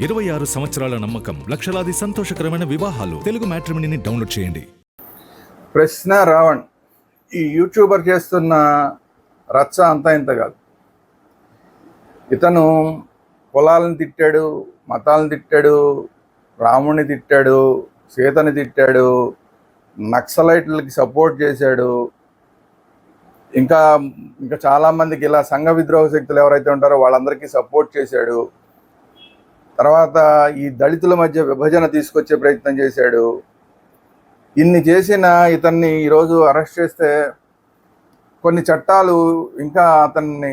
26 సంవత్సరాల నమ్మకం, లక్షలాది సంతోషకరమైన వివాహాలు. తెలుగు మ్యాట్రిమోనీని డౌన్లోడ్ చేయండి. ప్రశ్న రావణ్ ఈ యూట్యూబర్ చేస్తున్న రచ్చ అంతా ఇంత కాదు. ఇతను కులాలను తిట్టాడు, మతాలను తిట్టాడు, రాముడిని తిట్టాడు, సీతని తిట్టాడు, నక్సలైట్లకి సపోర్ట్ చేశాడు. ఇంకా ఇంకా చాలామందికి ఇలా సంఘ విద్రోహ శక్తులు ఎవరైతే ఉంటారో వాళ్ళందరికీ సపోర్ట్ చేశాడు. తర్వాత ఈ దళితుల మధ్య విభజన తీసుకొచ్చే ప్రయత్నం చేశాడు. ఇన్ని చేసిన ఇతన్ని ఈరోజు అరెస్ట్ చేస్తే కొన్ని చట్టాలు ఇంకా అతన్ని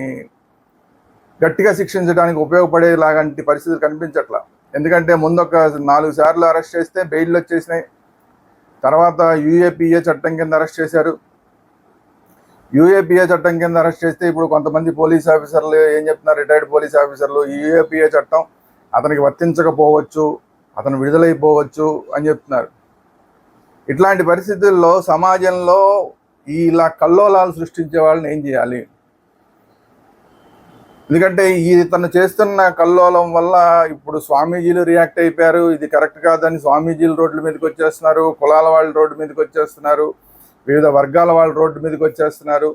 గట్టిగా శిక్షించడానికి ఉపయోగపడేలాంటి పరిస్థితులు కనిపించట్లా. ఎందుకంటే ముందు ఒక 4 సార్లు అరెస్ట్ చేస్తే బెయిల్ వచ్చేసినాయి. తర్వాత యూఏపీఏ చట్టం కింద అరెస్ట్ చేశారు. యూఏపీఏ చట్టం కింద అరెస్ట్ చేస్తే ఇప్పుడు కొంతమంది పోలీస్ ఆఫీసర్లు ఏం చెప్తున్నారు, రిటైర్డ్ పోలీస్ ఆఫీసర్లు, యూఏపీఏ చట్టం అతనికి వర్తించకపోవచ్చు, అతను విడుదలైపోవచ్చు అని చెప్తున్నారు. ఇట్లాంటి పరిస్థితుల్లో సమాజంలో ఇలా కల్లోలాలు సృష్టించే వాళ్ళని ఏం చేయాలి? ఎందుకంటే ఇతను చేస్తున్న కల్లోలం వల్ల ఇప్పుడు స్వామీజీలు రియాక్ట్ అయిపోయారు. ఇది కరెక్ట్ కాదని స్వామీజీలు రోడ్ల మీదకి వచ్చేస్తున్నారు, కులాల వాళ్ళు రోడ్డు మీదకి వచ్చేస్తున్నారు, వివిధ వర్గాల వాళ్ళు రోడ్డు మీదకి వచ్చేస్తున్నారు.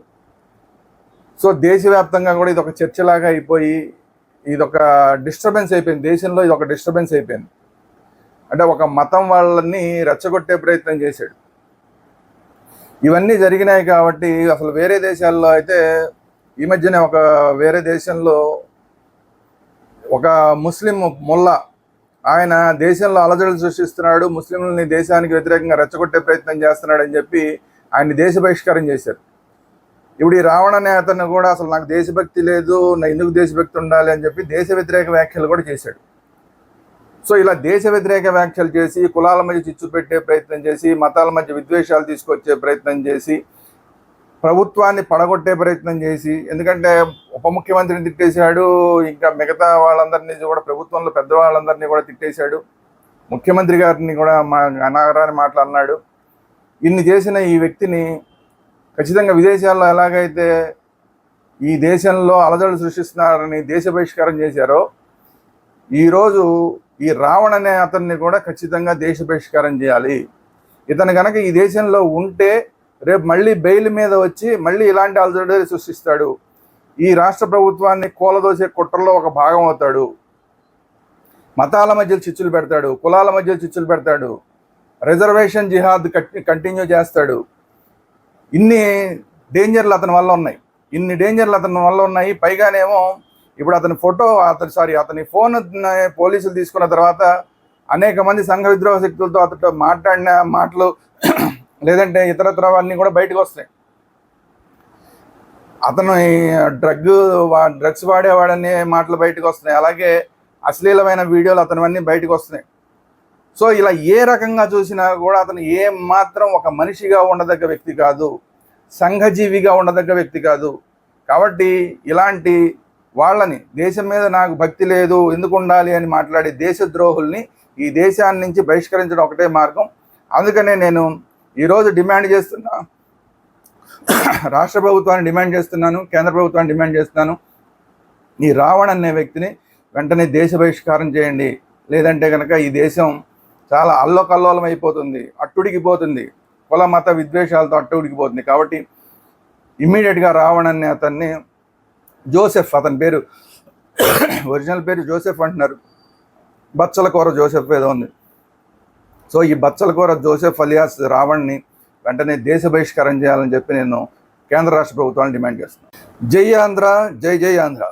సో దేశవ్యాప్తంగా కూడా ఇది ఒక చర్చలాగా అయిపోయి ఇదొక డిస్టర్బెన్స్ అయిపోయింది. దేశంలో ఇది ఒక డిస్టర్బెన్స్ అయిపోయింది. అంటే ఒక మతం వాళ్ళని రెచ్చగొట్టే ప్రయత్నం చేశాడు. ఇవన్నీ జరిగినాయి కాబట్టి అసలు వేరే దేశాల్లో అయితే ఈ మధ్యనే వేరే దేశంలో ఒక ముస్లిం ముల్లా ఆయన దేశంలో అలజడులు సృష్టిస్తున్నాడు, ముస్లింలని దేశానికి వ్యతిరేకంగా రెచ్చగొట్టే ప్రయత్నం చేస్తున్నాడు అని చెప్పి ఆయన్ని దేశ బహిష్కారం చేశారు. ఇప్పుడు ఈ రావణ అనే అతను కూడా అసలు నాకు దేశభక్తి లేదు, నా ఎందుకు దేశభక్తి ఉండాలి అని చెప్పి దేశ వ్యతిరేక వ్యాఖ్యలు కూడా చేశాడు. సో ఇలా దేశ వ్యతిరేక వ్యాఖ్యలు చేసి కులాల మధ్య చిచ్చు పెట్టే ప్రయత్నం చేసి మతాల మధ్య విద్వేషాలు తీసుకొచ్చే ప్రయత్నం చేసి ప్రభుత్వాన్ని పడగొట్టే ప్రయత్నం చేసి, ఎందుకంటే ఉప ముఖ్యమంత్రిని తిట్టేశాడు, ఇంకా మిగతా వాళ్ళందరినీ కూడా ప్రభుత్వంలో పెద్దవాళ్ళందరినీ కూడా తిట్టేశాడు, ముఖ్యమంత్రి గారిని కూడా అనాగరాని మాట్లాడినాడు. ఇన్ని చేసిన ఈ వ్యక్తిని ఖచ్చితంగా విదేశాల్లో ఎలాగైతే ఈ దేశంలో అలజడులు సృష్టిస్తున్నారని దేశ బహిష్కారం చేశారో ఈరోజు ఈ రావణ్ అనే అతన్ని కూడా ఖచ్చితంగా దేశ బహిష్కారం చేయాలి. ఇతను కనుక ఈ దేశంలో ఉంటే రేపు మళ్ళీ బెయిల్ మీద వచ్చి మళ్ళీ ఇలాంటి అలజడులు సృష్టిస్తాడు. ఈ రాష్ట్ర ప్రభుత్వాన్ని కూలదోసే కుట్రలో ఒక భాగం అవుతాడు. మతాల మధ్య చిచ్చులు పెడతాడు, కులాల మధ్య చిచ్చులు పెడతాడు, రిజర్వేషన్ జిహాద్ కంటిన్యూ చేస్తాడు. ఇన్ని డేంజర్లు అతని వల్ల ఉన్నాయి. పైగానేమో ఇప్పుడు అతని ఫోన్ పోలీసులు తీసుకున్న తర్వాత అనేక మంది సంఘ విద్రోహ శక్తులతో అతను మాట్లాడిన మాటలు లేదంటే ఇతరత్రవన్నీ కూడా బయటకు వస్తాయి. అతను డ్రగ్స్ వాడేవాడనే మాటలు బయటకు వస్తున్నాయి. అలాగే అశ్లీలమైన వీడియోలు అతనివన్నీ బయటకు వస్తున్నాయి. సో ఇలా ఏ రకంగా చూసినా కూడా అతను ఏ మాత్రం ఒక మనిషిగా ఉండదగ్గ వ్యక్తి కాదు, సంఘజీవిగా ఉండదగ్గ వ్యక్తి కాదు. కాబట్టి ఇలాంటి వాళ్ళని దేశం మీద నాకు భక్తి లేదు ఎందుకు ఉండాలి అని మాట్లాడే దేశద్రోహుల్ని ఈ దేశాన్ని నుంచి బహిష్కరించడం ఒకటే మార్గం. అందుకనే నేను ఈరోజు డిమాండ్ చేస్తున్నా, రాష్ట్ర ప్రభుత్వాన్ని డిమాండ్ చేస్తున్నాను, కేంద్ర ప్రభుత్వాన్ని డిమాండ్ చేస్తున్నాను, ఈ రావణ్ అనే వ్యక్తిని వెంటనే దేశ బహిష్కారం చేయండి. లేదంటే కనుక ఈ దేశం చాలా అల్లోకల్లోలం అయిపోతుంది, అట్టుడికిపోతుంది, కుల మత విద్వేషాలతో అట్టుడికిపోతుంది. కాబట్టి ఇమ్మీడియట్గా రావణ్ అనే అతన్ని జోసెఫ్, అతని పేరు ఒరిజినల్ పేరు జోసెఫ్ అంటున్నారు, బచ్చలకూర జోసెఫ్ ఏదో ఉంది. సో ఈ బచ్చలకూర జోసెఫ్ అలియాస్ రావణ్ని వెంటనే దేశ బహిష్కారం చేయాలని చెప్పి నేను కేంద్ర రాష్ట్ర ప్రభుత్వాన్ని డిమాండ్ చేస్తున్నాను. జై ఆంధ్ర, జై జై ఆంధ్ర.